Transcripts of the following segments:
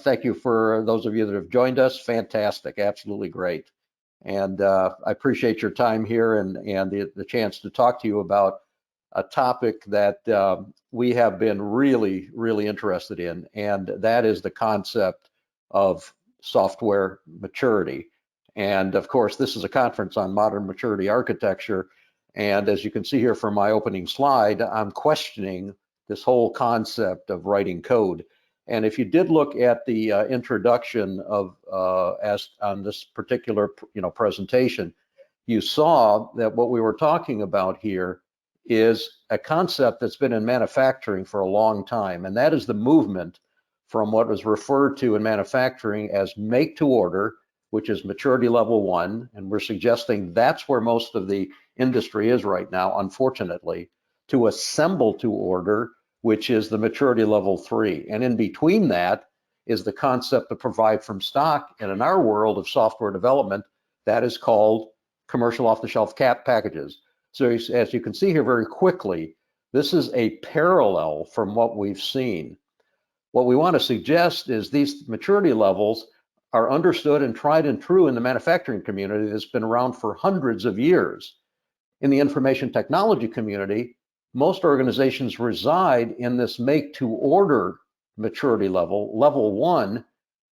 thank you for those of you that have joined us. Fantastic, absolutely great. And I appreciate your time here and the chance to talk to you about a topic that we have been really, really interested in, and that is the concept of software maturity. And of course, this is a conference on modern maturity architecture. And as you can see here from my opening slide, I'm questioning this whole concept of writing code. And if you did look at the introduction of as on this particular presentation, you saw that what we were talking about here is a concept that's been in manufacturing for a long time, and that is the movement from what was referred to in manufacturing as make to order, which is maturity level 1, and we're suggesting that's where most of the industry is right now, unfortunately, to assemble to order, which is the maturity level 3. And in between that is the concept of provide from stock, and in our world of software development, that is called commercial off-the-shelf packages. So as you can see here very quickly, this is a parallel from what we've seen. What we want to suggest is these maturity levels are understood and tried and true in the manufacturing community that's been around for hundreds of years. In the information technology community, most organizations reside in this make to order maturity level, level 1,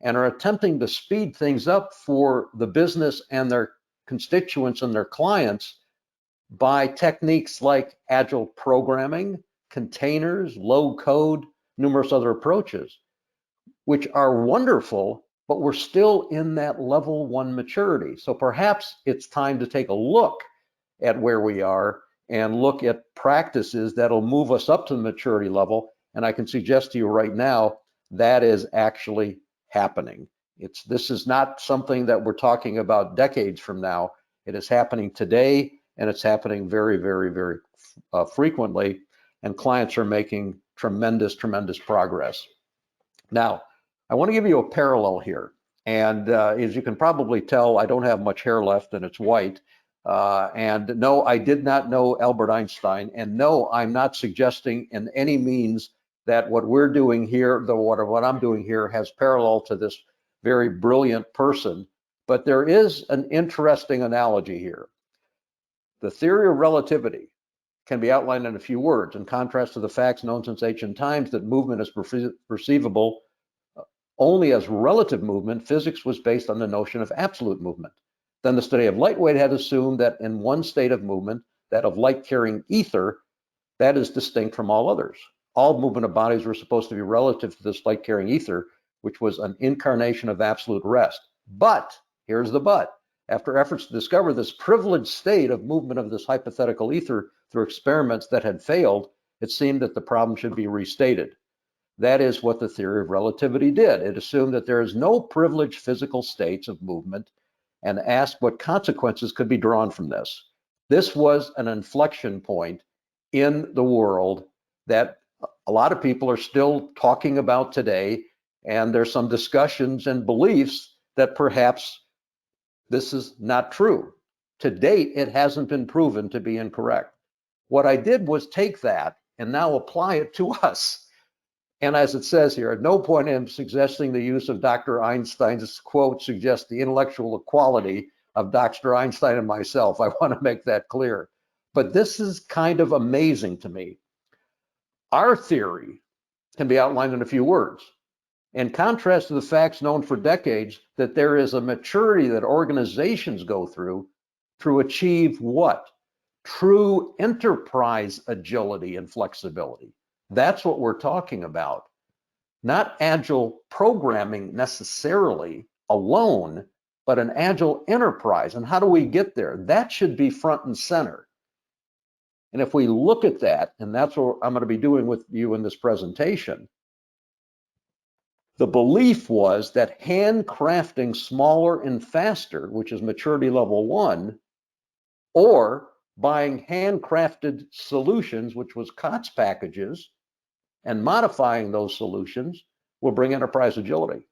and are attempting to speed things up for the business and their constituents and their clients by techniques like agile programming, containers, low code, numerous other approaches, which are wonderful, but we're still in that level 1 maturity. So perhaps it's time to take a look at where we are and look at practices that'll move us up to the maturity level. And I can suggest to you right now, that is actually happening. This is not something that we're talking about decades from now. It is happening today, and it's happening very, very, very frequently, and clients are making tremendous, tremendous progress. Now, I want to give you a parallel here, and as you can probably tell, I don't have much hair left and it's white, and no, I did not know Albert Einstein, and no, I'm not suggesting in any means that what we're doing here, what I'm doing here has parallel to this very brilliant person, but there is an interesting analogy here. The theory of relativity can be outlined in a few words, in contrast to the facts known since ancient times that movement is perceivable only as relative movement. Physics was based on the notion of absolute movement. Then the study of light weight had assumed that in one state of movement, that of light-carrying ether, that is distinct from all others. All movement of bodies were supposed to be relative to this light-carrying ether, which was an incarnation of absolute rest. But, here's the but, after efforts to discover this privileged state of movement of this hypothetical ether through experiments that had failed, it seemed that the problem should be restated. That is what the theory of relativity did. It assumed that there is no privileged physical states of movement and asked what consequences could be drawn from this. This was an inflection point in the world that a lot of people are still talking about today, and there's some discussions and beliefs that perhaps this is not true. To date, it hasn't been proven to be incorrect. What I did was take that and now apply it to us. And as it says here, at no point am I suggesting the use of Dr. Einstein's quote suggests the intellectual equality of Dr. Einstein and myself. I want to make that clear. But this is kind of amazing to me. Our theory can be outlined in a few words. In contrast to the facts known for decades that there is a maturity that organizations go through to achieve what? True enterprise agility and flexibility. That's what we're talking about. Not agile programming necessarily alone, but an agile enterprise. And how do we get there? That should be front and center. And if we look at that, and that's what I'm going to be doing with you in this presentation, the belief was that handcrafting smaller and faster, which is maturity level 1, or buying handcrafted solutions, which was COTS packages, and modifying those solutions will bring enterprise agility.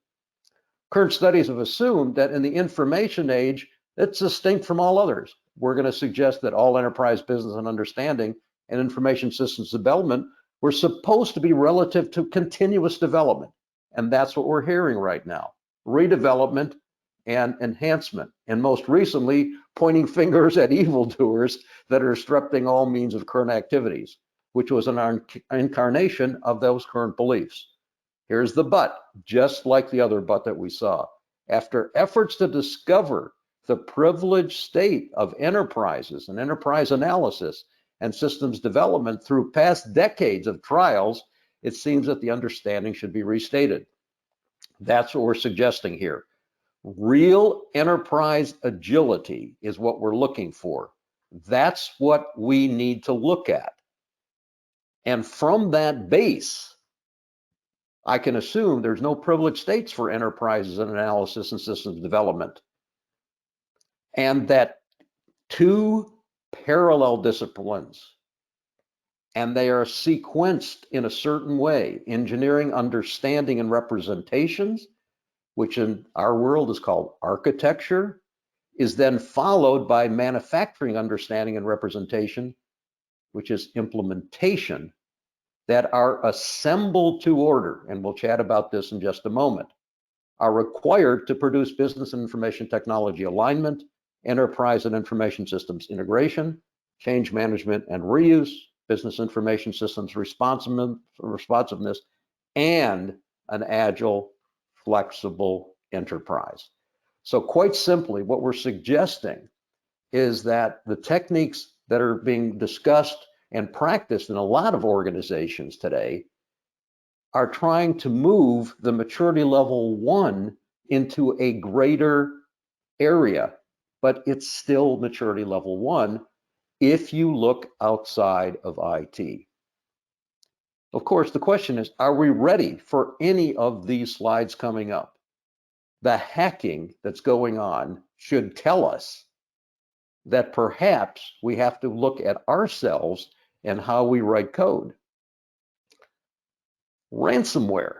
Current studies have assumed that in the information age, it's distinct from all others. We're going to suggest that all enterprise business and understanding and information systems development were supposed to be relative to continuous development. And that's what we're hearing right now. Redevelopment and enhancement, and most recently, pointing fingers at evildoers that are disrupting all means of current activities, which was an incarnation of those current beliefs. Here's the but, just like the other but that we saw. After efforts to discover the privileged state of enterprises and enterprise analysis and systems development through past decades of trials, it seems that the understanding should be restated. That's what we're suggesting here. Real enterprise agility is what we're looking for. That's what we need to look at. And from that base, I can assume there's no privileged states for enterprises and analysis and systems development. And that two parallel disciplines, and they are sequenced in a certain way: engineering, understanding, and representations, which in our world is called architecture, is then followed by manufacturing, understanding, and representation, which is implementation, that are assembled to order, and we'll chat about this in just a moment, are required to produce business and information technology alignment, enterprise and information systems integration, change management and reuse, business information systems responsiveness, and an agile, flexible enterprise. So quite simply, what we're suggesting is that the techniques that are being discussed and practiced in a lot of organizations today are trying to move the maturity level 1 into a greater area, but it's still maturity level 1 if you look outside of IT. Of course, the question is, are we ready for any of these slides coming up? The hacking that's going on should tell us that perhaps we have to look at ourselves and how we write code. Ransomware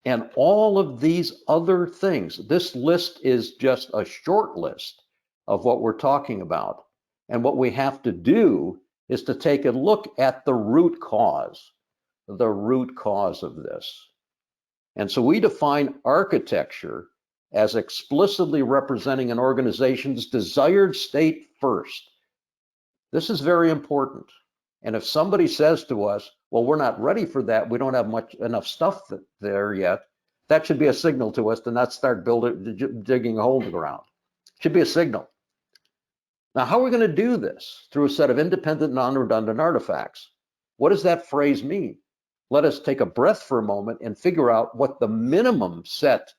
and all of these other things. This list is just a short list of what we're talking about. And what we have to do is to take a look at the root cause of this. And so we define architecture as explicitly representing an organization's desired state first. This is very important. And if somebody says to us, well, we're not ready for that, we don't have enough stuff there yet, that should be a signal to us to not start digging a hole in the ground. It should be a signal. Now, how are we going to do this? Through a set of independent, non-redundant artifacts. What does that phrase mean? Let us take a breath for a moment and figure out what the minimum set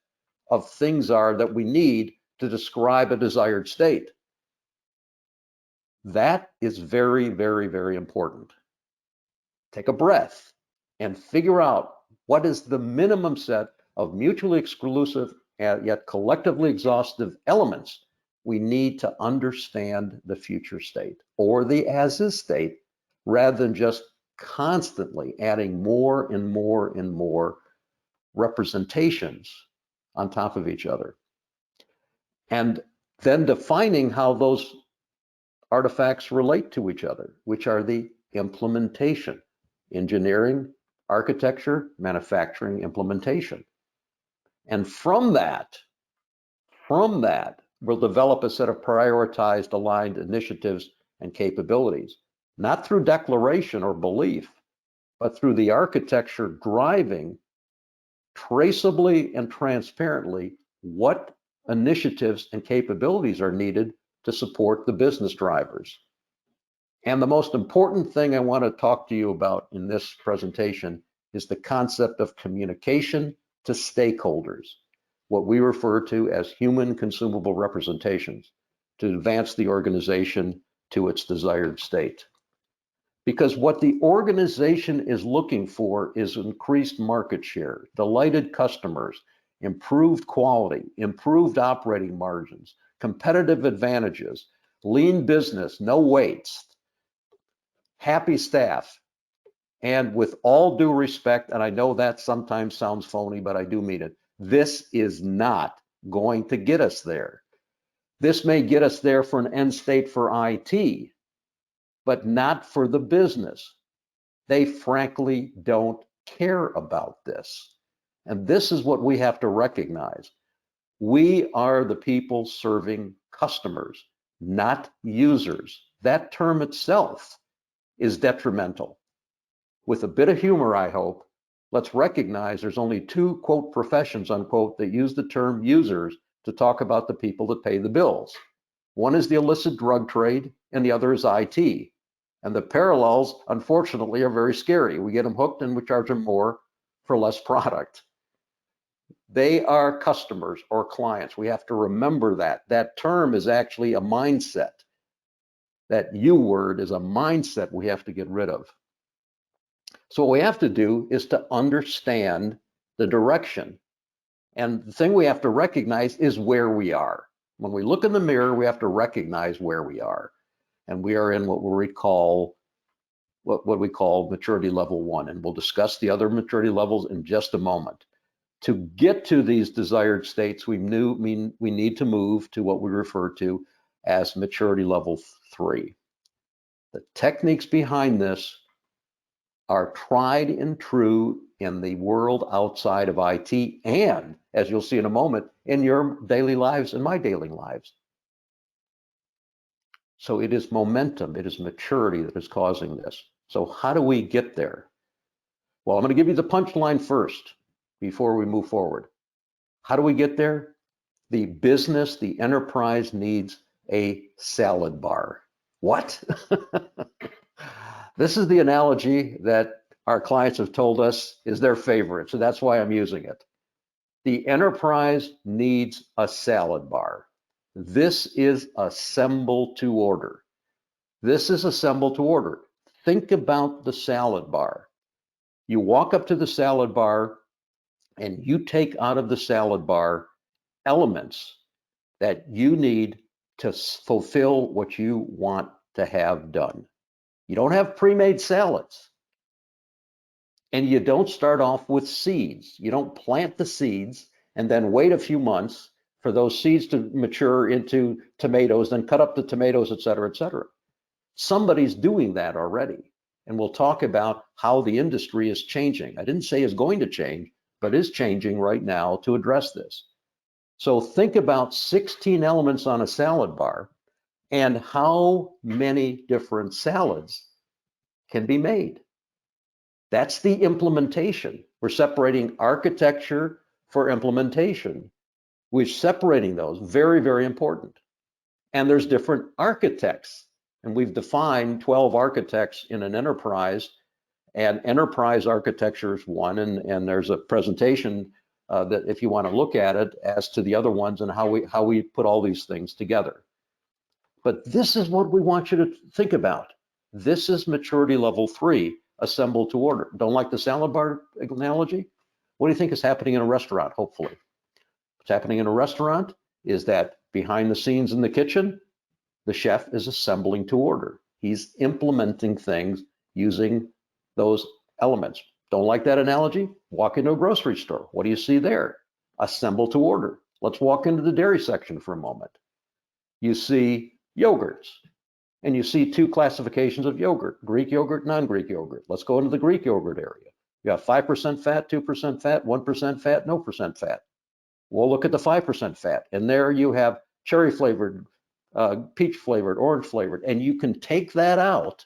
of things are that we need to describe a desired state. That is very, very, very important. Take a breath and figure out what is the minimum set of mutually exclusive and yet collectively exhaustive elements we need to understand the future state or the as-is state, rather than just constantly adding more and more and more representations on top of each other. And then defining how those artifacts relate to each other, which are the implementation, engineering, architecture, manufacturing, implementation. And from that, we'll develop a set of prioritized, aligned initiatives and capabilities, not through declaration or belief, but through the architecture driving traceably and transparently what initiatives and capabilities are needed to support the business drivers. And the most important thing I want to talk to you about in this presentation is the concept of communication to stakeholders, what we refer to as human consumable representations, to advance the organization to its desired state. Because what the organization is looking for is increased market share, delighted customers, improved quality, improved operating margins, competitive advantages, lean business, no waste, happy staff. And with all due respect, and I know that sometimes sounds phony, but I do mean it, this is not going to get us there. This may get us there for an end state for IT, but not for the business. They frankly don't care about this. And this is what we have to recognize. We are the people serving customers, not users. That term itself is detrimental. With a bit of humor, I hope, let's recognize there's only two, quote, professions, unquote, that use the term users to talk about the people that pay the bills. One is the illicit drug trade, and the other is IT. And the parallels, unfortunately, are very scary. We get them hooked and we charge them more for less product. They are customers or clients. We have to remember that. That term is actually a mindset. That U word is a mindset we have to get rid of. So what we have to do is to understand the direction. And the thing we have to recognize is where we are. When we look in the mirror, we have to recognize where we are. And we are in what we call maturity level 1. And we'll discuss the other maturity levels in just a moment. To get to these desired states, we need to move to what we refer to as maturity level 3. The techniques behind this are tried and true in the world outside of IT, and, as you'll see in a moment, in your daily lives and my daily lives. So it is momentum, it is maturity that is causing this. So how do we get there? Well, I'm going to give you the punchline first before we move forward. How do we get there? The business, the enterprise needs a salad bar. What? This is the analogy that our clients have told us is their favorite, so that's why I'm using it. The enterprise needs a salad bar. This is assemble to order. This is assemble to order. Think about the salad bar. You walk up to the salad bar and you take out of the salad bar elements that you need to fulfill what you want to have done. You don't have pre-made salads. And you don't start off with seeds. You don't plant the seeds and then wait a few months for those seeds to mature into tomatoes, then cut up the tomatoes, et cetera, et cetera. Somebody's doing that already. And we'll talk about how the industry is changing. I didn't say is going to change, but is changing right now to address this. So think about 16 elements on a salad bar and how many different salads can be made. That's the implementation. We're separating architecture for implementation. We're separating those, very, very important. And there's different architects. And we've defined 12 architects in an enterprise, and enterprise architecture is one. And there's a presentation that if you want to look at it as to the other ones and how we put all these things together. But this is what we want you to think about. This is maturity level 3, assemble to order. Don't like the salad bar analogy? What do you think is happening in a restaurant, hopefully? What's happening in a restaurant is that behind the scenes in the kitchen, the chef is assembling to order. He's implementing things using those elements. Don't like that analogy? Walk into a grocery store. What do you see there? Assemble to order. Let's walk into the dairy section for a moment. You see yogurts, and you see 2 classifications of yogurt, Greek yogurt, non-Greek yogurt. Let's go into the Greek yogurt area. You have 5% fat, 2% fat, 1% fat, no percent fat. We'll look at the 5% fat, and there you have cherry flavored, peach flavored, orange flavored, and you can take that out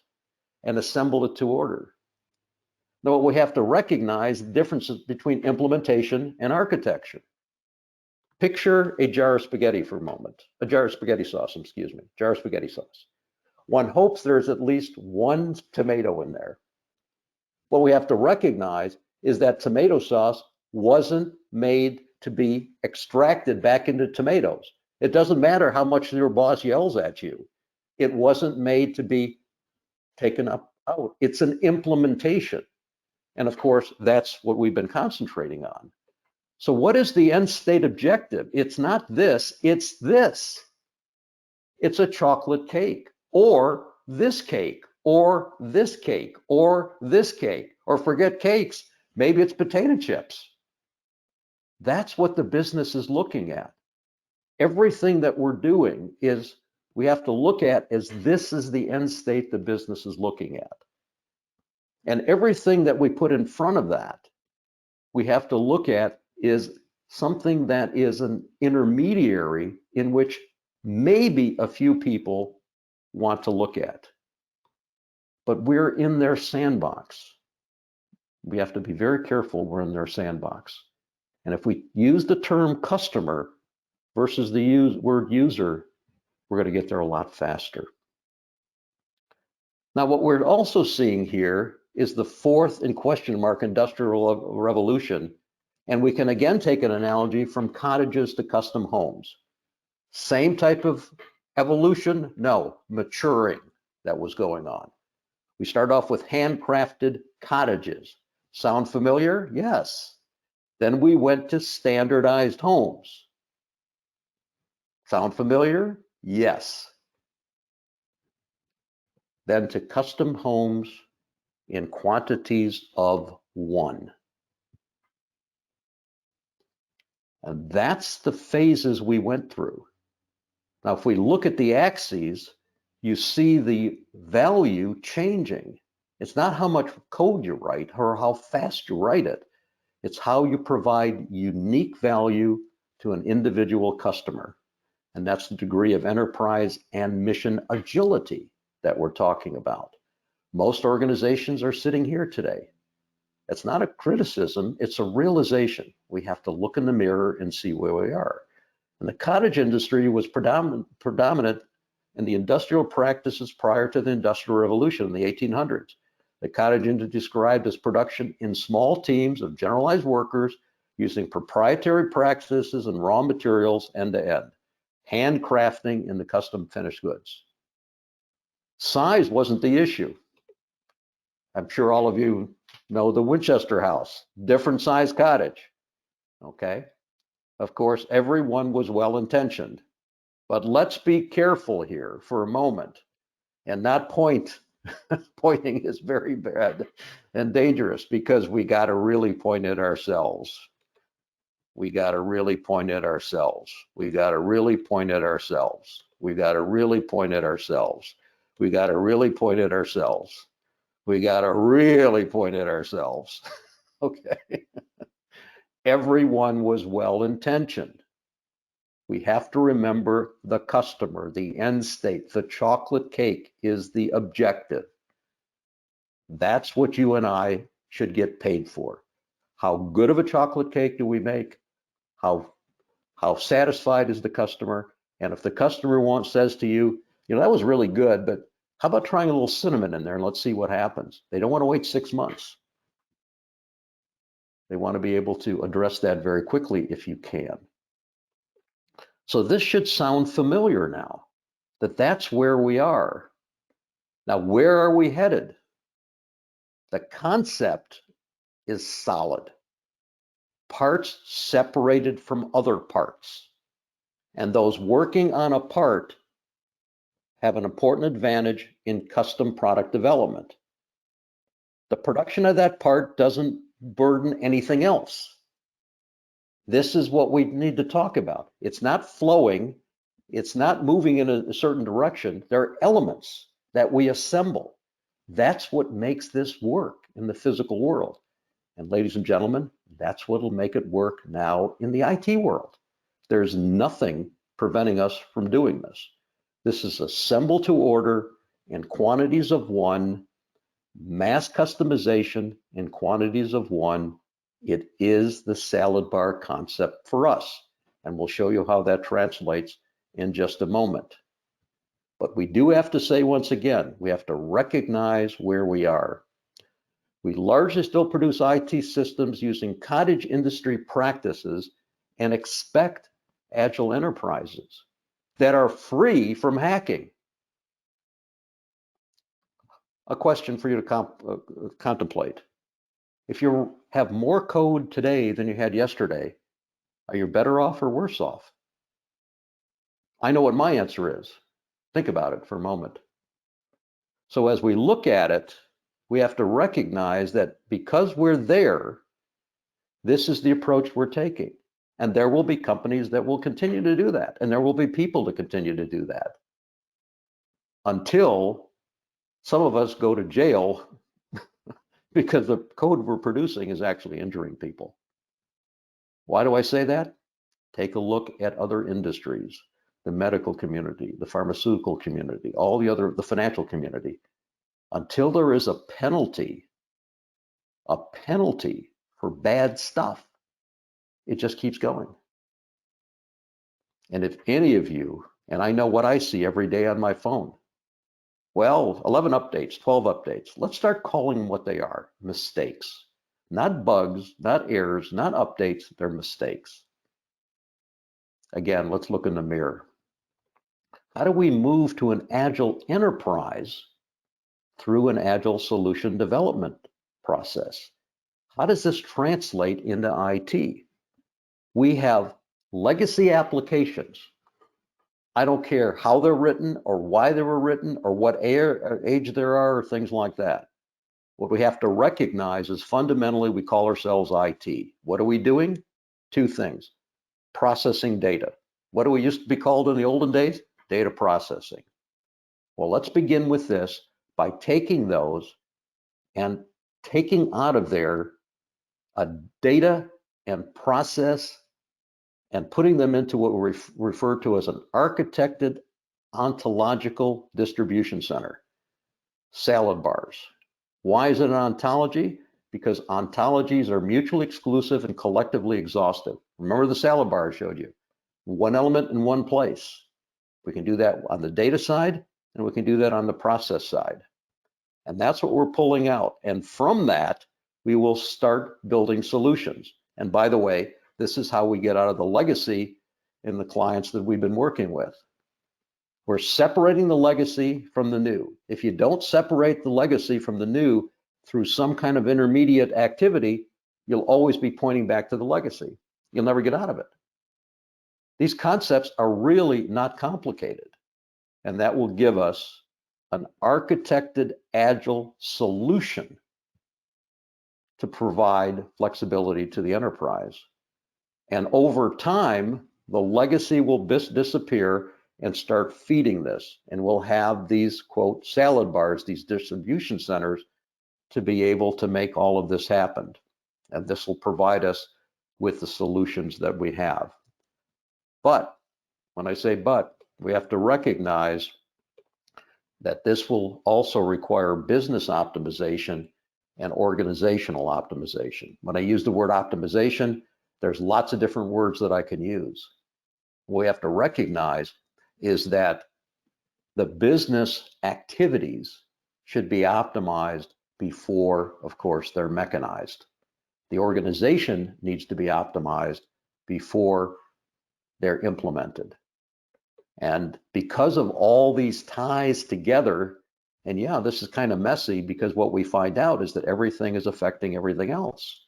and assemble it to order. Now, we have to recognize the differences between implementation and architecture. Picture a jar of spaghetti for a moment, a jar of spaghetti sauce, excuse me, jar of spaghetti sauce. One hopes there's at least one tomato in there. What we have to recognize is that tomato sauce wasn't made to be extracted back into tomatoes. It doesn't matter how much your boss yells at you. It wasn't made to be taken up out. It's an implementation. And of course, that's what we've been concentrating on. So what is the end state objective? It's not this, it's this. It's a chocolate cake, or this cake, or this cake, or this cake, or forget cakes, maybe it's potato chips. That's what the business is looking at. Everything that we're doing is, we have to look at as this is the end state the business is looking at. And everything that we put in front of that we have to look at is something that is an intermediary in which maybe a few people want to look at. But we're in their sandbox. We have to be very careful we're in their sandbox. And if we use the term customer versus the word user, we're going to get there a lot faster. Now, what we're also seeing here is the fourth in question mark industrial revolution. And we can again take an analogy from cottages to custom homes. Same type of evolution? No, maturing that was going on. We start off with handcrafted cottages. Sound familiar? Yes. Then we went to standardized homes. Sound familiar? Yes. Then to custom homes in quantities of one. And that's the phases we went through. Now, if we look at the axes, you see the value changing. It's not how much code you write or how fast you write it. It's how you provide unique value to an individual customer. And that's the degree of enterprise and mission agility that we're talking about. Most organizations are sitting here today. It's not a criticism, it's a realization. We have to look in the mirror and see where we are. And the cottage industry was predominant in the industrial practices prior to the Industrial Revolution in the 1800s. The cottage industry described as production in small teams of generalized workers using proprietary practices and raw materials end to end, handcrafting in the custom finished goods. Size wasn't the issue. I'm sure all of you know the Winchester House, different size cottage, okay? Of course, everyone was well-intentioned, but let's be careful here for a moment and not point. Pointing is very bad and dangerous because we got to really point at ourselves. We got to really point at ourselves. We got to really point at ourselves. We got to really point at ourselves. We got to really point at ourselves. We got to really point at ourselves. Okay. Everyone was well-intentioned. We have to remember the customer, the end state, the chocolate cake is the objective. That's what you and I should get paid for. How good of a chocolate cake do we make? How satisfied is the customer? And if the customer says to you, you know, that was really good, but how about trying a little cinnamon in there and let's see what happens? They don't want to wait 6 months. They want to be able to address that very quickly if you can. So this should sound familiar now, that's where we are. Now, where are we headed? The concept is solid. Parts separated from other parts. And those working on a part have an important advantage in custom product development. The production of that part doesn't burden anything else. This is what we need to talk about. It's not flowing. It's not moving in a certain direction. There are elements that we assemble. That's what makes this work in the physical world. And ladies and gentlemen, that's what'll make it work now in the IT world. There's nothing preventing us from doing this. This is assemble to order in quantities of one, mass customization in quantities of one. It is the salad bar concept for us. And we'll show you how that translates in just a moment. But we do have to say once again, we have to recognize where we are. We largely still produce IT systems using cottage industry practices and expect agile enterprises that are free from hacking. A question for you to contemplate. If you have more code today than you had yesterday, are you better off or worse off? I know what my answer is. Think about it for a moment. So as we look at it, we have to recognize that because we're there, this is the approach we're taking. And there will be companies that will continue to do that. And there will be people to continue to do that. Until some of us go to jail because the code we're producing is actually injuring people. Why do I say that? Take a look at other industries, the medical community, the pharmaceutical community, the financial community. Until there is a penalty for bad stuff, it just keeps going. And if any of you, and I know what I see every day on my phone, well, 11 updates, 12 updates, let's start calling them what they are, mistakes. Not bugs, not errors, not updates, they're mistakes. Again, let's look in the mirror. How do we move to an agile enterprise through an agile solution development process? How does this translate into IT? We have legacy applications. I don't care how they're written or why they were written or what age there are or things like that. What we have to recognize is fundamentally we call ourselves IT. What are we doing? Two things. Processing data. What do we used to be called in the olden days? Data processing. Well, let's begin with this by taking those and taking out of there a data and process and putting them into what we refer to as an architected ontological distribution center. Salad bars. Why is it an ontology? Because ontologies are mutually exclusive and collectively exhaustive. Remember the salad bar I showed you. One element in one place. We can do that on the data side, and we can do that on the process side. And that's what we're pulling out. And from that, we will start building solutions. And by the way, this is how we get out of the legacy in the clients that we've been working with. We're separating the legacy from the new. If you don't separate the legacy from the new through some kind of intermediate activity, you'll always be pointing back to the legacy. You'll never get out of it. These concepts are really not complicated, and that will give us an architected agile solution to provide flexibility to the enterprise. And over time, the legacy will disappear and start feeding this. And we'll have these, quote, salad bars, these distribution centers, to be able to make all of this happen. And this will provide us with the solutions that we have. But when I say but, we have to recognize that this will also require business optimization and organizational optimization. When I use the word optimization, there's lots of different words that I can use. What we have to recognize is that the business activities should be optimized before, of course, they're mechanized. The organization needs to be optimized before they're implemented. And because of all these ties together, and yeah, this is kind of messy because what we find out is that everything is affecting everything else.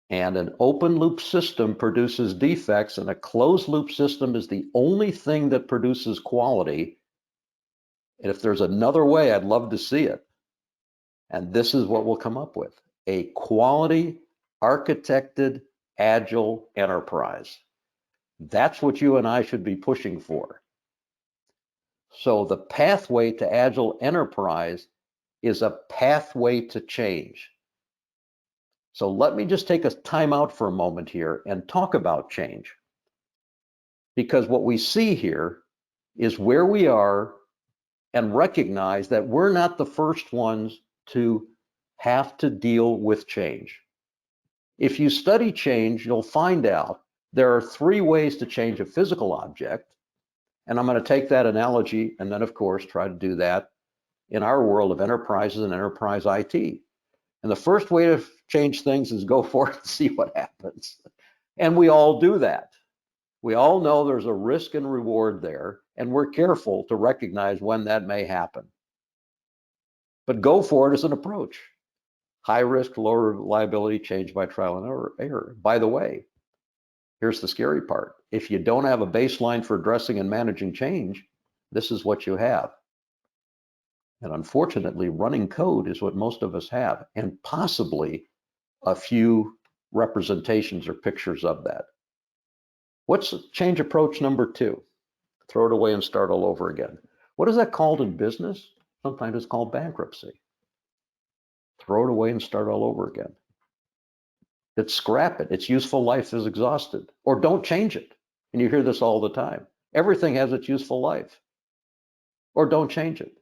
And an open loop system produces defects, and a closed loop system is the only thing that produces quality. And if there's another way, I'd love to see it. And this is what we'll come up with: a quality, architected, agile enterprise. That's what you and I should be pushing for. So the pathway to agile enterprise is a pathway to change. So let me just take a time out for a moment here and talk about change. Because what we see here is where we are, and recognize that we're not the first ones to have to deal with change. If you study change, you'll find out there are three ways to change a physical object. And I'm going to take that analogy and then, of course, try to do that in our world of enterprises and enterprise IT. And the first way to change things is go for it and see what happens. And we all do that. We all know there's a risk and reward there, and we're careful to recognize when that may happen. But go for it as an approach. High risk, low reliability, change by trial and error. By the way, here's the scary part. If you don't have a baseline for addressing and managing change, this is what you have. And unfortunately, running code is what most of us have, and possibly a few representations or pictures of that. What's change approach number 2? Throw it away and start all over again. What is that called in business? Sometimes it's called bankruptcy. Throw it away and start all over again. that scrap it. Its useful life is exhausted, or don't change it. And you hear this all the time. Everything has its useful life, or don't change it.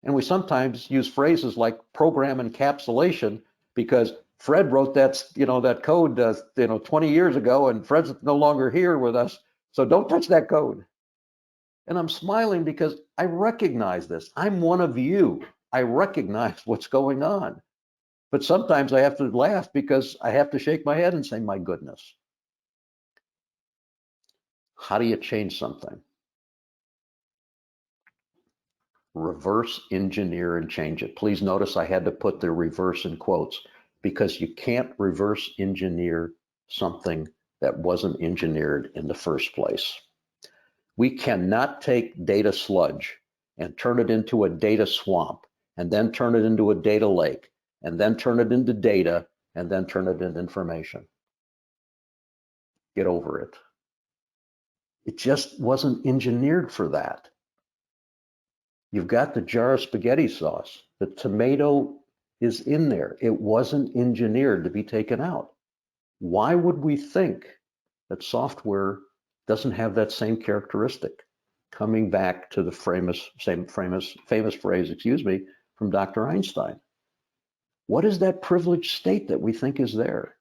And we sometimes use phrases like program encapsulation because Fred wrote that, that code, 20 years ago, and Fred's no longer here with us. So don't touch that code. And I'm smiling because I recognize this. I'm one of you. I recognize what's going on. But sometimes I have to laugh because I have to shake my head and say, my goodness. How do you change something? Reverse engineer and change it. Please notice I had to put the reverse in quotes because you can't reverse engineer something that wasn't engineered in the first place. We cannot take data sludge and turn it into a data swamp and then turn it into a data lake and then turn it into data and then turn it into information. Get over it. It just wasn't engineered for that. You've got the jar of spaghetti sauce. The tomato is in there. It wasn't engineered to be taken out. Why would we think that software doesn't have that same characteristic? Coming back to the famous phrase, from Dr. Einstein. What is that privileged state that we think is there?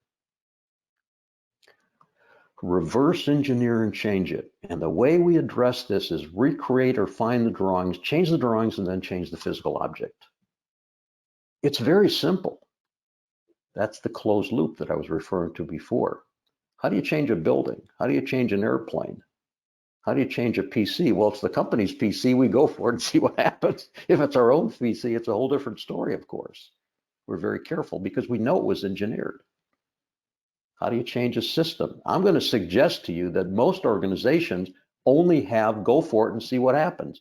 Reverse engineer and change it. And the way we address this is recreate or find the drawings, change the drawings, and then change the physical object. It's very simple. That's the closed loop that I was referring to before. How do you change a building? How do you change an airplane? How do you change a PC? Well, it's the company's PC. We go for it and see what happens. If it's our own PC, it's a whole different story, of course. We're very careful because we know it was engineered. How do you change a system? I'm going to suggest to you that most organizations only have go for it and see what happens.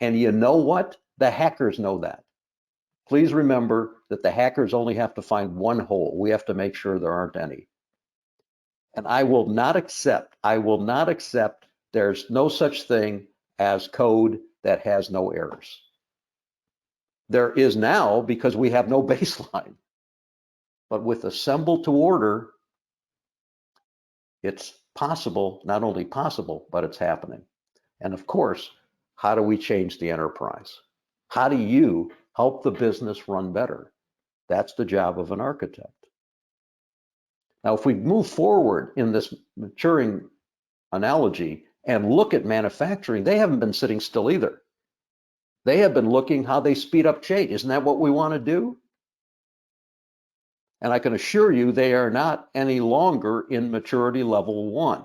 And you know what? The hackers know that. Please remember that the hackers only have to find one hole. We have to make sure there aren't any. And I will not accept there's no such thing as code that has no errors. There is now because we have no baseline. But with assemble to order, it's possible, not only possible, but it's happening. And of course, how do we change the enterprise? How do you help the business run better? That's the job of an architect. Now, if we move forward in this maturing analogy and look at manufacturing, they haven't been sitting still either. They have been looking how they speed up change. Isn't that what we want to do? And I can assure you they are not any longer in maturity level 1.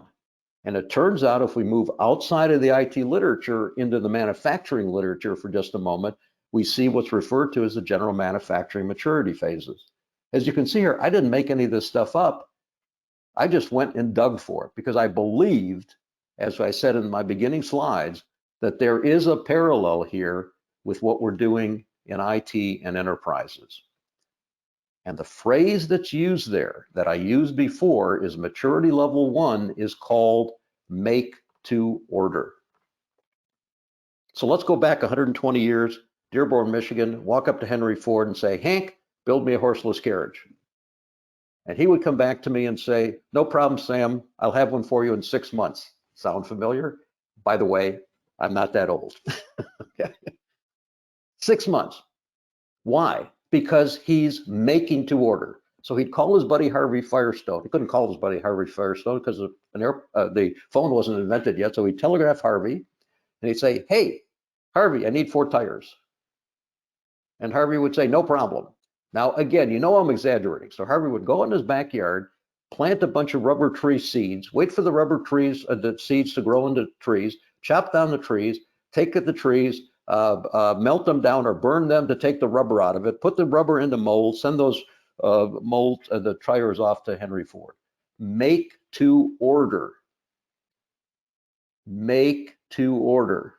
And it turns out if we move outside of the IT literature into the manufacturing literature for just a moment, we see what's referred to as the general manufacturing maturity phases. As you can see here, I didn't make any of this stuff up. I just went and dug for it because I believed, as I said in my beginning slides, that there is a parallel here with what we're doing in IT and enterprises. And the phrase that's used there that I used before is maturity level 1 is called make to order. So let's go back 120 years, Dearborn, Michigan, walk up to Henry Ford and say, Hank, build me a horseless carriage. And he would come back to me and say, no problem, Sam, I'll have one for you in 6 months. Sound familiar? By the way, I'm not that old. Okay. 6 months. Why? Because he's making to order. So he'd call his buddy Harvey Firestone. He couldn't call his buddy Harvey Firestone because the phone wasn't invented yet. So he'd telegraph Harvey and he'd say, hey, Harvey, I need 4 tires. And Harvey would say, no problem. Now, again, you know I'm exaggerating. So Harvey would go in his backyard, plant a bunch of rubber tree seeds, wait for the rubber trees, the seeds to grow into trees, chop down the trees, take the trees, melt them down or burn them to take the rubber out of it, put the rubber into molds, send those molds, the tires off to Henry Ford. Make to order. Make to order.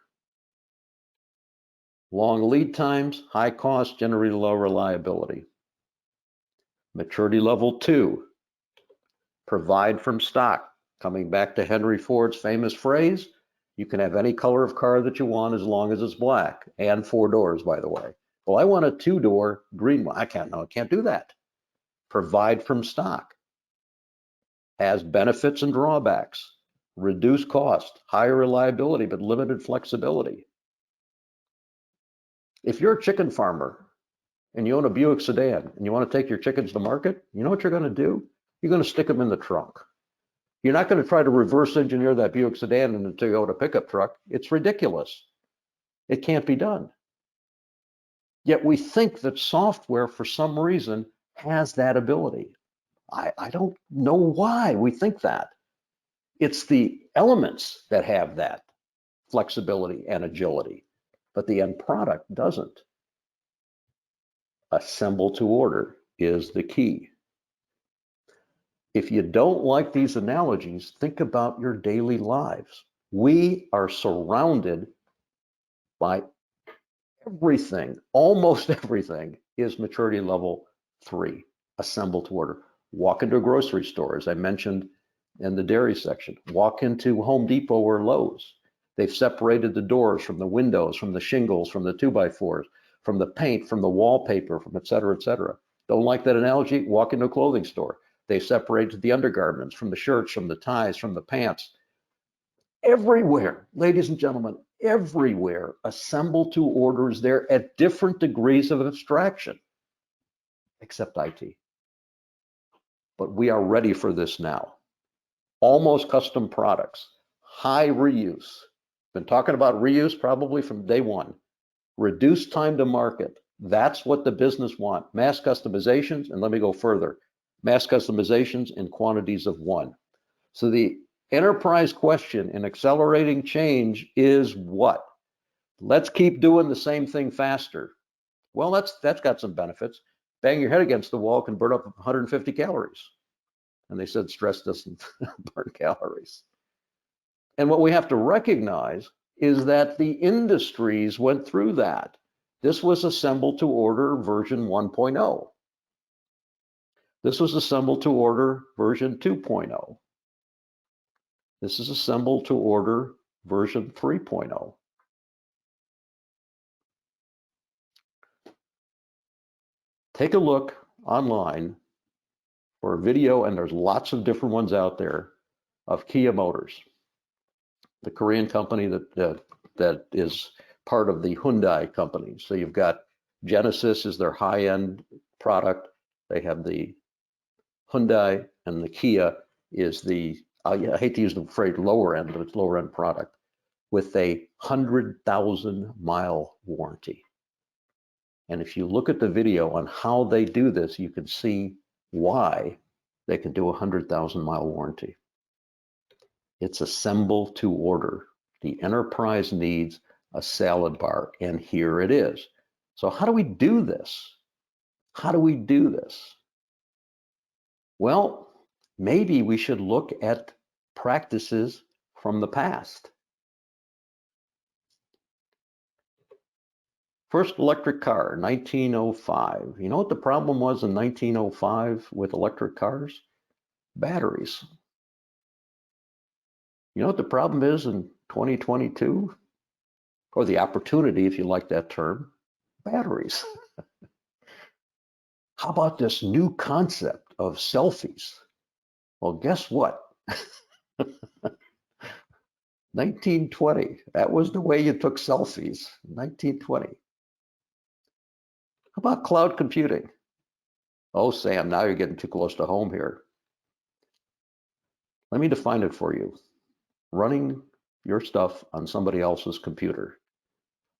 Long lead times, high cost, generally low reliability. Maturity level 2, provide from stock. Coming back to Henry Ford's famous phrase, you can have any color of car that you want as long as it's black, and 4 doors, by the way. Well, I want a 2-door green one. I can't do that. Provide from stock. has benefits and drawbacks. Reduced cost, higher reliability, but limited flexibility. If you're a chicken farmer and you own a Buick sedan and you want to take your chickens to market, you know what you're going to do? You're going to stick them in the trunk. You're not going to try to reverse engineer that Buick sedan into a Toyota pickup truck. It's ridiculous. It can't be done. Yet we think that software, for some reason, has that ability. I don't know why we think that. It's the elements that have that flexibility and agility, but the end product doesn't. Assemble to order is the key. If you don't like these analogies, think about your daily lives. We are surrounded by everything, almost everything is maturity level 3, assemble to order. Walk into a grocery store, as I mentioned in the dairy section. Walk into Home Depot or Lowe's. They've separated the doors from the windows, from the shingles, from the 2x4s, from the paint, from the wallpaper, from et cetera, et cetera. Don't like that analogy? Walk into a clothing store. They separated the undergarments from the shirts, from the ties, from the pants. Everywhere, ladies and gentlemen, everywhere, assemble to order is there at different degrees of abstraction, except IT. But we are ready for this now. Almost custom products, high reuse. Been talking about reuse probably from day one. Reduced time to market. That's what the business want. Mass customizations, and let me go further. Mass customizations in quantities of one. So the enterprise question in accelerating change is what? Let's keep doing the same thing faster. Well, that's got some benefits. Bang your head against the wall can burn up 150 calories. And they said stress doesn't burn calories. And what we have to recognize is that the industries went through that. This was assemble to order version 1.0. This was assemble to order version 2.0. This is assemble to order version 3.0. Take a look online for a video, and there's lots of different ones out there, of Kia Motors, the Korean company that is part of the Hyundai company. So you've got Genesis is their high-end product. They have the Hyundai, and the Kia is the, I hate to use the phrase lower end, but it's lower end product with a 100,000-mile warranty. And if you look at the video on how they do this, you can see why they can do a 100,000-mile warranty. It's assemble to order. The enterprise needs a salad bar, and here it is. So how do we do this? How do we do this? Well, maybe we should look at practices from the past. First electric car, 1905. You know what the problem was in 1905 with electric cars? Batteries. You know what the problem is in 2022? Or the opportunity, if you like that term? Batteries. How about this new concept of selfies? Well, guess what? 1920, that was the way you took selfies, 1920. How about cloud computing? Oh, Sam, now you're getting too close to home here. Let me define it for you. Running your stuff on somebody else's computer,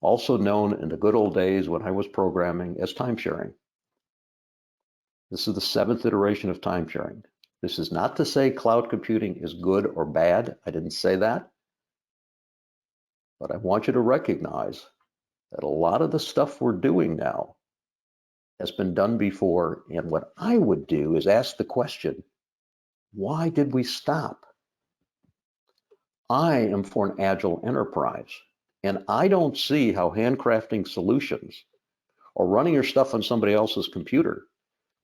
also known in the good old days when I was programming as time sharing. This is the 7th iteration of time sharing. This is not to say cloud computing is good or bad. I didn't say that. But I want you to recognize that a lot of the stuff we're doing now has been done before. And what I would do is ask the question, why did we stop? I am for an agile enterprise, and I don't see how handcrafting solutions or running your stuff on somebody else's computer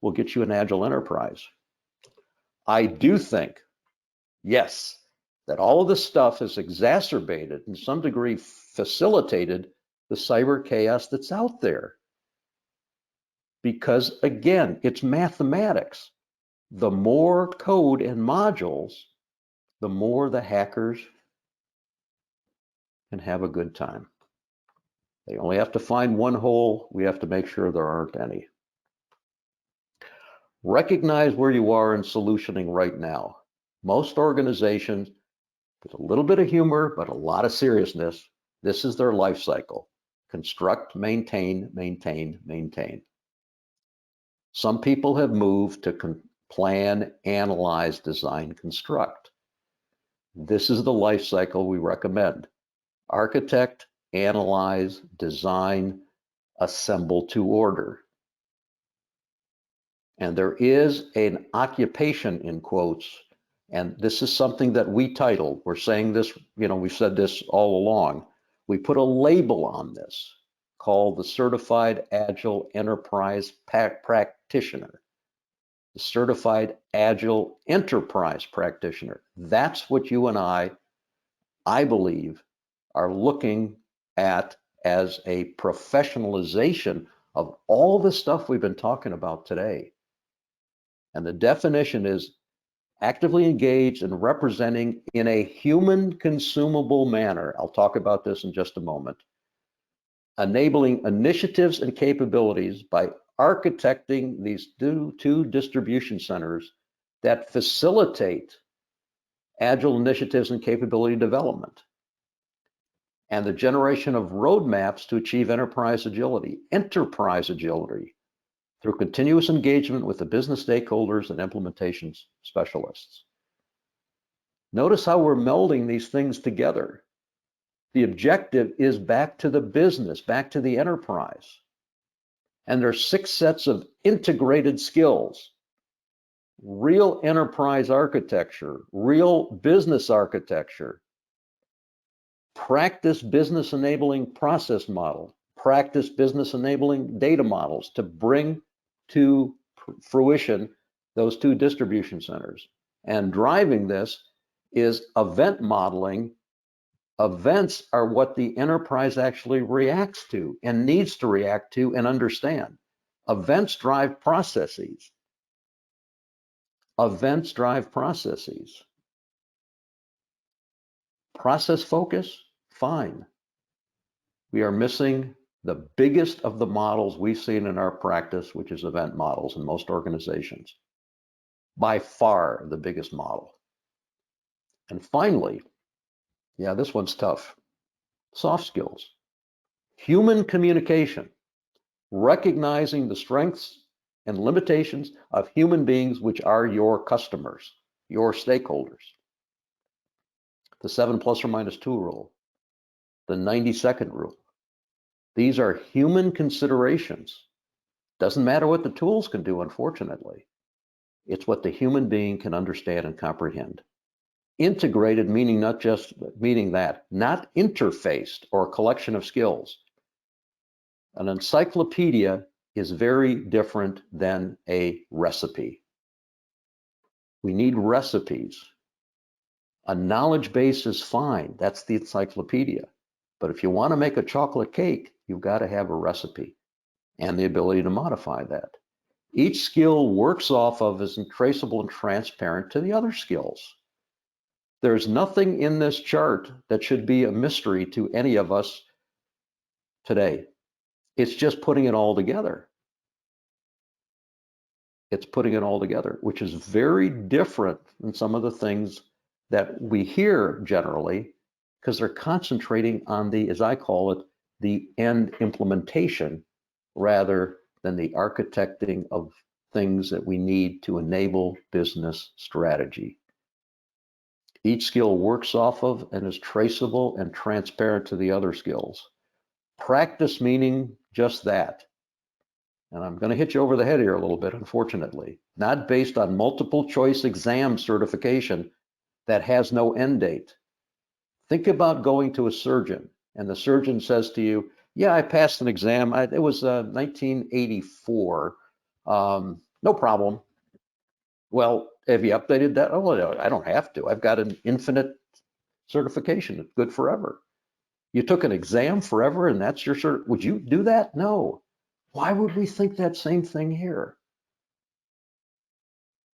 will get you an agile enterprise. I do think, yes, that all of this stuff has exacerbated, in some degree facilitated, the cyber chaos that's out there. Because again, it's mathematics. The more code and modules, the more the hackers can have a good time. They only have to find one hole. We have to make sure there aren't any. Recognize where you are in solutioning right now. Most organizations, with a little bit of humor, but a lot of seriousness, this is their life cycle. Construct, maintain, maintain, maintain. Some people have moved to plan, analyze, design, construct. This is the life cycle we recommend. Architect, analyze, design, assemble to order. And there is an occupation in quotes, and this is something that we titled. We're saying this, we've said this all along. We put a label on this called the Certified Agile Enterprise Practitioner. The Certified Agile Enterprise Practitioner. That's what you and I believe, are looking at as a professionalization of all the stuff we've been talking about today. And the definition is actively engaged in representing in a human consumable manner. I'll talk about this in just a moment. Enabling initiatives and capabilities by architecting these two distribution centers that facilitate agile initiatives and capability development, and the generation of roadmaps to achieve enterprise agility through continuous engagement with the business stakeholders and implementation specialists. Notice how we're melding these things together. The objective is back to the business, back to the enterprise. And there's 6 sets of integrated skills: real enterprise architecture, real business architecture, practice business enabling process model, practice business enabling data models to bring to fruition those 2 distribution centers. And driving this is event modeling. Events are what the enterprise actually reacts to and needs to react to and understand. Events drive processes. Events drive processes. Process focus, fine. We are missing the biggest of the models we've seen in our practice, which is event models in most organizations. By far the biggest model. And finally, yeah, this one's tough. Soft skills. Human communication. Recognizing the strengths and limitations of human beings, which are your customers, your stakeholders. The 7 ± 2 rule, the 90-second rule. These are human considerations. Doesn't matter what the tools can do, unfortunately. It's what the human being can understand and comprehend. Integrated meaning not interfaced or a collection of skills. An encyclopedia is very different than a recipe. We need recipes. A knowledge base is fine. That's the encyclopedia. But if you want to make a chocolate cake, you've got to have a recipe and the ability to modify that. Each skill works off of is traceable and transparent to the other skills. There's nothing in this chart that should be a mystery to any of us today. It's just putting it all together. It's putting it all together, which is very different than some of the things that we hear generally, because they're concentrating on the, as I call it, the end implementation rather than the architecting of things that we need to enable business strategy. Each skill works off of and is traceable and transparent to the other skills. Practice meaning just that. And I'm going to hit you over the head here a little bit, unfortunately. Not based on multiple choice exam certification that has no end date. Think about going to a surgeon and the surgeon says to you, yeah, I passed an exam. It was 1984. No problem. Well, have you updated that? Oh, no, I don't have to. I've got an infinite certification. It's good forever. You took an exam forever and that's your cert. Would you do that? No. Why would we think that same thing here?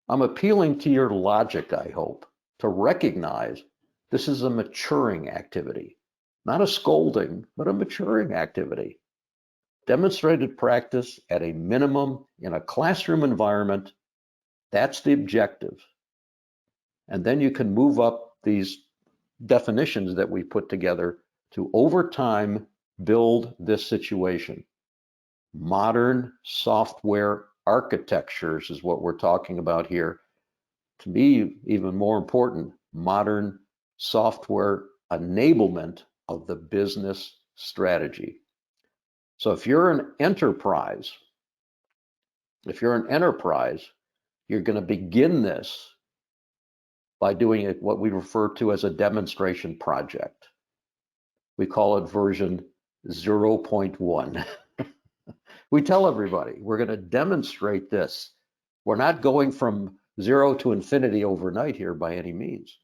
I'm appealing to your logic, I hope, to recognize this is a maturing activity, not a scolding, but a maturing activity. Demonstrated practice at a minimum in a classroom environment, that's the objective. And then you can move up these definitions that we put together to, over time, build this situation. Modern software architectures is what we're talking about here. To me, even more important, modern software enablement of the business strategy. So if you're an enterprise, you're going to begin this by doing what we refer to as a demonstration project. We call it version 0.1. We tell everybody we're going to demonstrate this. We're not going from 0 to infinity overnight here by any means.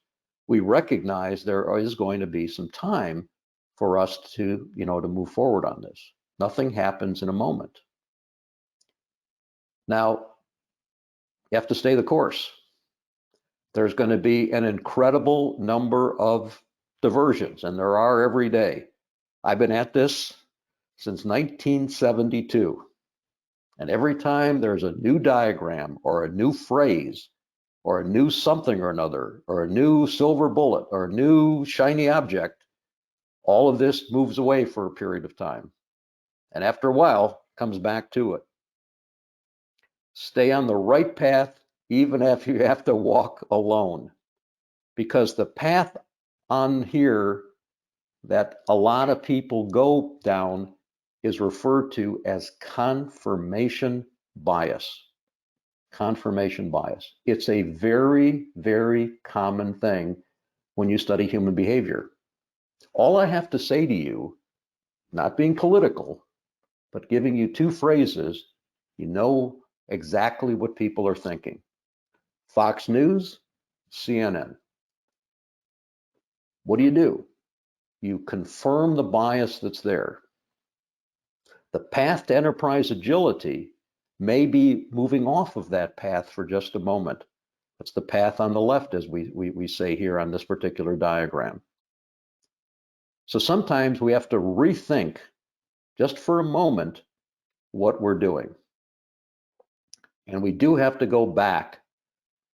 We recognize there is going to be some time for us to, to move forward on this. Nothing happens in a moment. Now, you have to stay the course. There's going to be an incredible number of diversions, and there are every day. I've been at this since 1972. And every time there's a new diagram or a new phrase or a new something or another or a new silver bullet or a new shiny object, all of this moves away for a period of time. And after a while, comes back to it. Stay on the right path, even if you have to walk alone. Because the path on here that a lot of people go down is referred to as confirmation bias. Confirmation bias. It's a very, very common thing when you study human behavior. All I have to say to you, not being political, but giving you two phrases, you know exactly what people are thinking. Fox News, CNN. What do? You confirm the bias that's there. The path to enterprise agility may be moving off of that path for just a moment. That's the path on the left, as we say here on this particular diagram. So sometimes we have to rethink, just for a moment, what we're doing. And we do have to go back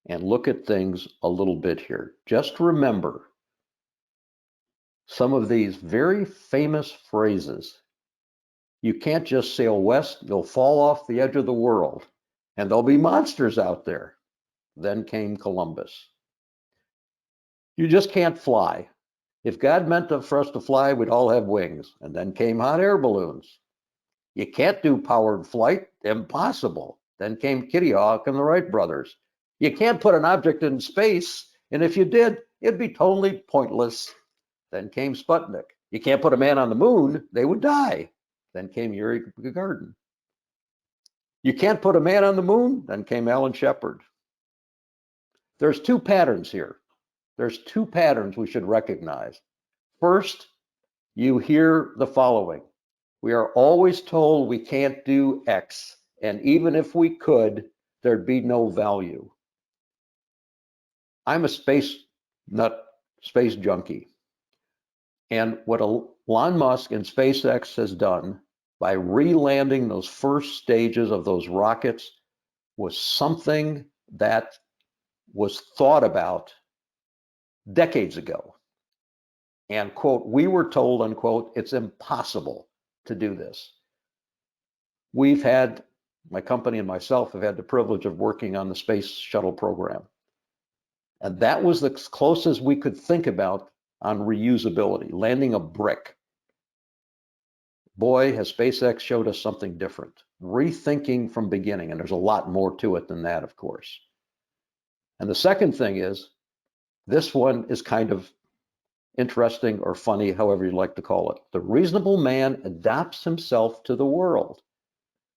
and look at things a little bit here. Just remember some of these very famous phrases. You can't just sail west, you'll fall off the edge of the world, and there'll be monsters out there. Then came Columbus. You just can't fly. If God meant for us to fly, we'd all have wings. And then came hot air balloons. You can't do powered flight, impossible. Then came Kitty Hawk and the Wright brothers. You can't put an object in space, and if you did, it'd be totally pointless. Then came Sputnik. You can't put a man on the moon, they would die. Then came Yuri Gagarin. You can't put a man on the moon, then came Alan Shepard. There's two patterns here. There's two patterns we should recognize. First, you hear the following. We are always told we can't do X, and even if we could, there'd be no value. I'm a space nut, space junkie. And what Elon Musk and SpaceX has done by re-landing those first stages of those rockets was something that was thought about decades ago. And, quote, we were told, unquote, it's impossible to do this. We've had, my company and myself have had the privilege of working on the space shuttle program. And that was the closest we could think about on reusability, landing a brick. Boy, has SpaceX showed us something different. Rethinking from beginning, and there's a lot more to it than that, of course. And the second thing is, this one is kind of interesting or funny, however you'd like to call it. The reasonable man adapts himself to the world.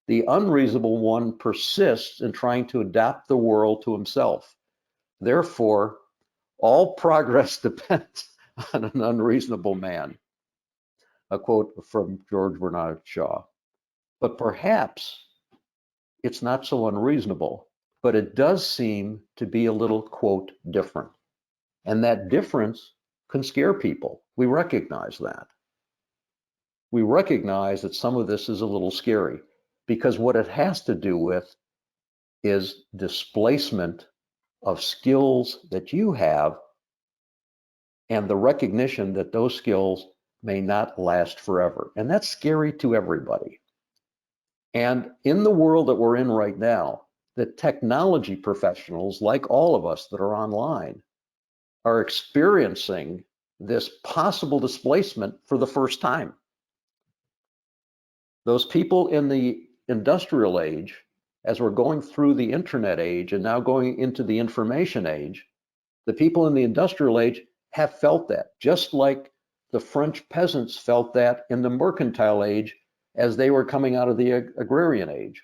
The unreasonable one persists in trying to adapt the world to himself. Therefore, all progress depends on an unreasonable man. A quote from George Bernard Shaw. But perhaps it's not so unreasonable but it does seem to be a little, quote, different. And that difference can scare people. We recognize that. We recognize that some of this is a little scary because what it has to do with is displacement of skills that you have and the recognition that those skills may not last forever. And that's scary to everybody. And in the world that we're in right now, the technology professionals, like all of us that are online, are experiencing this possible displacement for the first time. Those people in the industrial age, as we're going through the internet age and now going into the information age, the people in the industrial age have felt that, just like the French peasants felt that in the mercantile age as they were coming out of the agrarian age.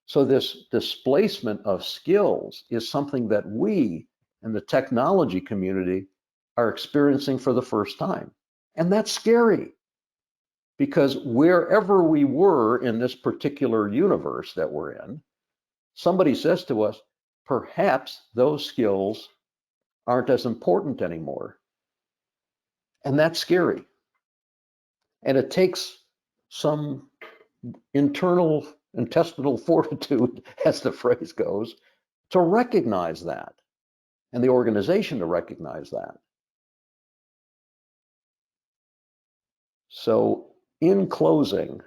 So this displacement of skills is something that we in the technology community are experiencing for the first time. And that's scary because wherever we were in this particular universe that we're in, somebody says to us, perhaps those skills aren't as important anymore. And that's scary. And it takes some internal intestinal fortitude, as the phrase goes, to recognize that, and the organization to recognize that. So in closing,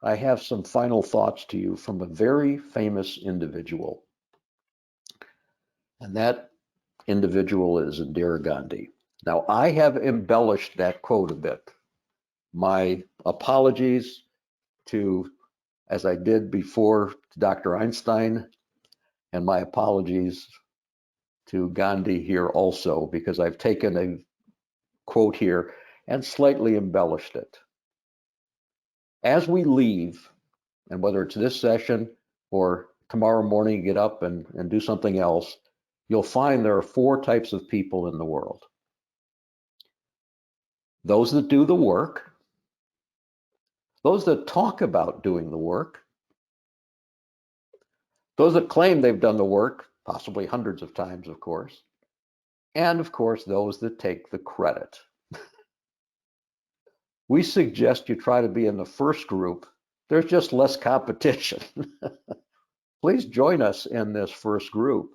I have some final thoughts to you from a very famous individual. And that individual is Indira Gandhi. Now, I have embellished that quote a bit. My apologies to, as I did before, to Dr. Einstein, and my apologies to Gandhi here also, because I've taken a quote here and slightly embellished it. As we leave, and whether it's this session or tomorrow morning, get up and do something else, you'll find there are 4 types of people in the world. Those that do the work, those that talk about doing the work, those that claim they've done the work, possibly hundreds of times, of course, and of course, those that take the credit. We suggest you try to be in the first group. There's just less competition. Please join us in this first group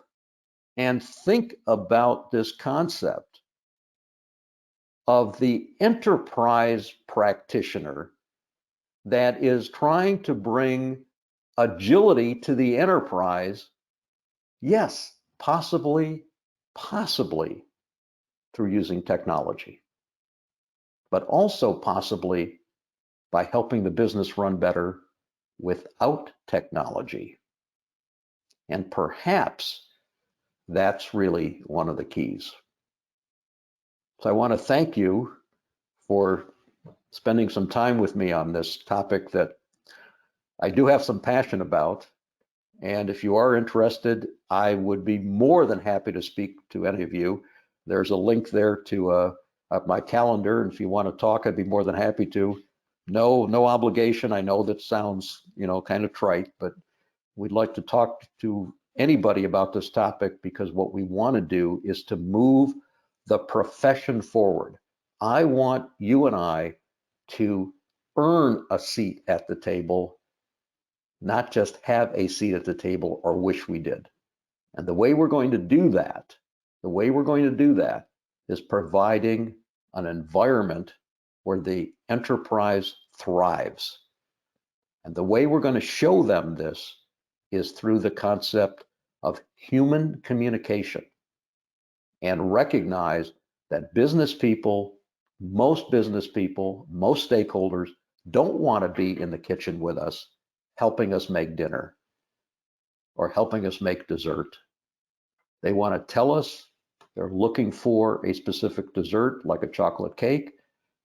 and think about this concept of the enterprise practitioner that is trying to bring agility to the enterprise. Yes, possibly through using technology, but also possibly by helping the business run better without technology. And perhaps that's really one of the keys. So I want to thank you for spending some time with me on this topic that I do have some passion about. And if you are interested, I would be more than happy to speak to any of you. There's a link there to my calendar. And if you want to talk, I'd be more than happy to. No obligation. I know that sounds, kind of trite, but we'd like to talk to anybody about this topic because what we want to do is to move the profession forward. I want you and I to earn a seat at the table, not just have a seat at the table or wish we did. And the way we're going to do that, is providing an environment where the enterprise thrives. And the way we're going to show them this is through the concept of human communication, and recognize that business people, most stakeholders don't want to be in the kitchen with us, helping us make dinner or helping us make dessert. They want to tell us they're looking for a specific dessert, like a chocolate cake,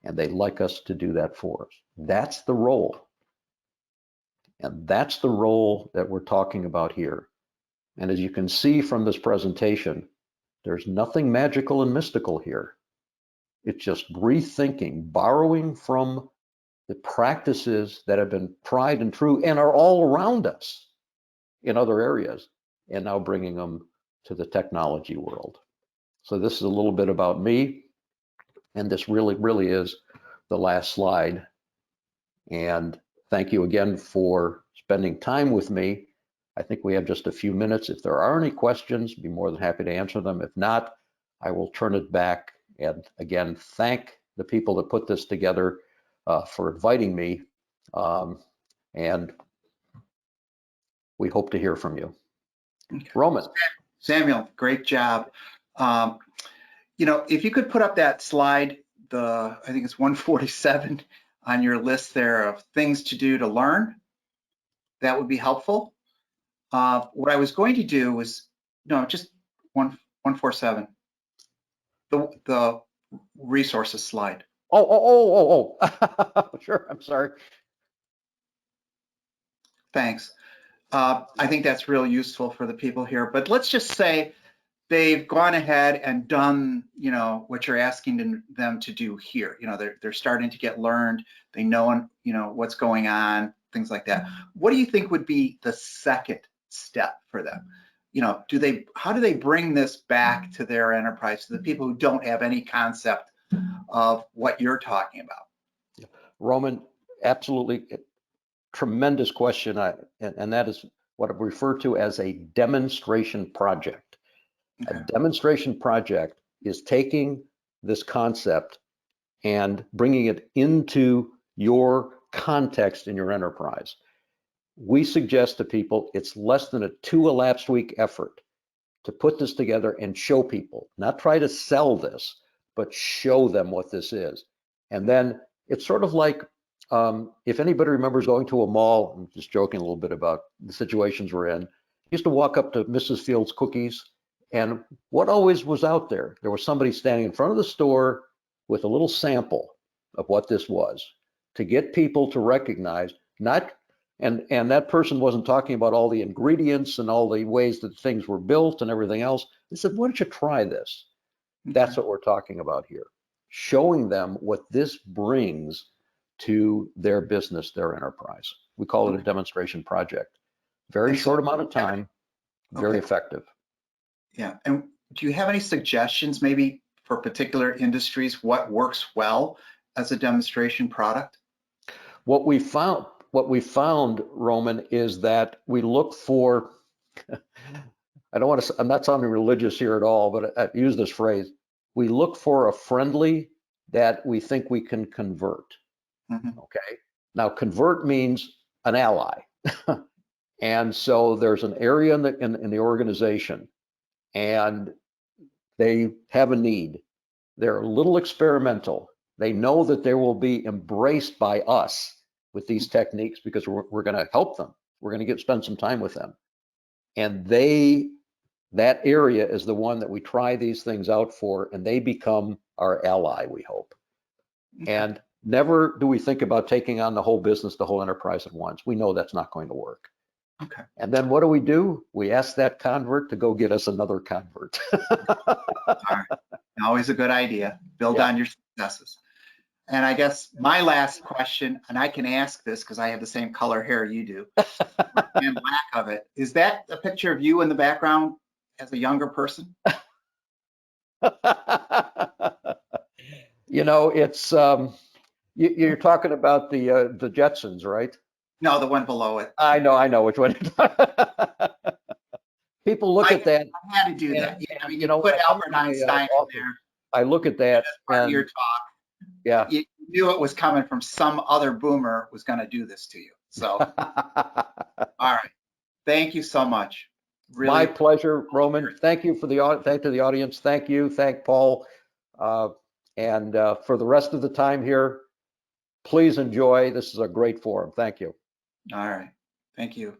and they'd like us to do that for us. That's the role. And that's the role that we're talking about here. And as you can see from this presentation, there's nothing magical and mystical here. It's just rethinking, borrowing from the practices that have been tried and true and are all around us in other areas, and now bringing them to the technology world. So this is a little bit about me, and this really is the last slide. And thank you again for spending time with me. I think we have just a few minutes. If there are any questions, I'd be more than happy to answer them. If not, I will turn it back. And again, thank the people that put this together for inviting me. And we hope to hear from you. Okay. Roman. Samuel, great job. You know, if you could put up that slide, I think it's 147 on your list there of things to do to learn, that would be helpful. What I was going to do was, no, just 147, the resources slide. Oh. Sure, I'm sorry. Thanks. I think that's real useful for the people here, but let's just say they've gone ahead and done, you know, what you're asking them to do here. You know, they're starting to get learned. They know, you know, what's going on, things like that. What do you think would be the second step for them? You know, how do they bring this back to their enterprise, to the people who don't have any concept of what you're talking about? Roman, absolutely tremendous question. And that is what I refer to as a demonstration project. Okay. A demonstration project is taking this concept and bringing it into your context in your enterprise. We suggest to people it's less than a 2 elapsed week effort to put this together and show people, not try to sell this, but show them what this is. And then it's sort of like, if anybody remembers going to a mall, I'm just joking a little bit about the situations we're in, used to walk up to Mrs. Fields Cookies, and what always was out there? There was somebody standing in front of the store with a little sample of what this was to get people to recognize, not, and that person wasn't talking about all the ingredients and all the ways that things were built and everything else. They said, why don't you try this? That's what we're talking about here. Showing them what this brings to their business, their enterprise. We call it a demonstration project. Very short amount of time, very effective. Yeah, and do you have any suggestions maybe for particular industries, what works well as a demonstration product? What we found, Roman, is that we look for, I'm not sounding religious here at all, but I use this phrase, we look for a friendly that we think we can convert. Okay. Now, convert means an ally. And so there's an area in the organization, and they have a need. They're a little experimental. They know that they will be embraced by us with these techniques because we're going to help them. We're going to spend some time with them. And that area is the one that we try these things out for, and they become our ally, we hope. And never do we think about taking on the whole business, the whole enterprise at once. We know that's not going to work. Okay. And then what do? We ask that convert to go get us another convert. All right. Always a good idea. Build on your successes. And I guess my last question, and I can ask this because I have the same color hair you do, and lack of it, is that a picture of you in the background as a younger person? You know, it's you're talking about the Jetsons, right? No, the one below it. I know which one. People look at that. I had to do that. Yeah, I mean, you put Albert Einstein in there. I look at that. Part of your talk. Yeah. You knew it was coming from some other boomer was going to do this to you. So, all right. Thank you so much. Really, my pleasure, Roman. Thank you to the audience. Thank you. Thank Paul. And for the rest of the time here, please enjoy. This is a great forum. Thank you. All right. Thank you.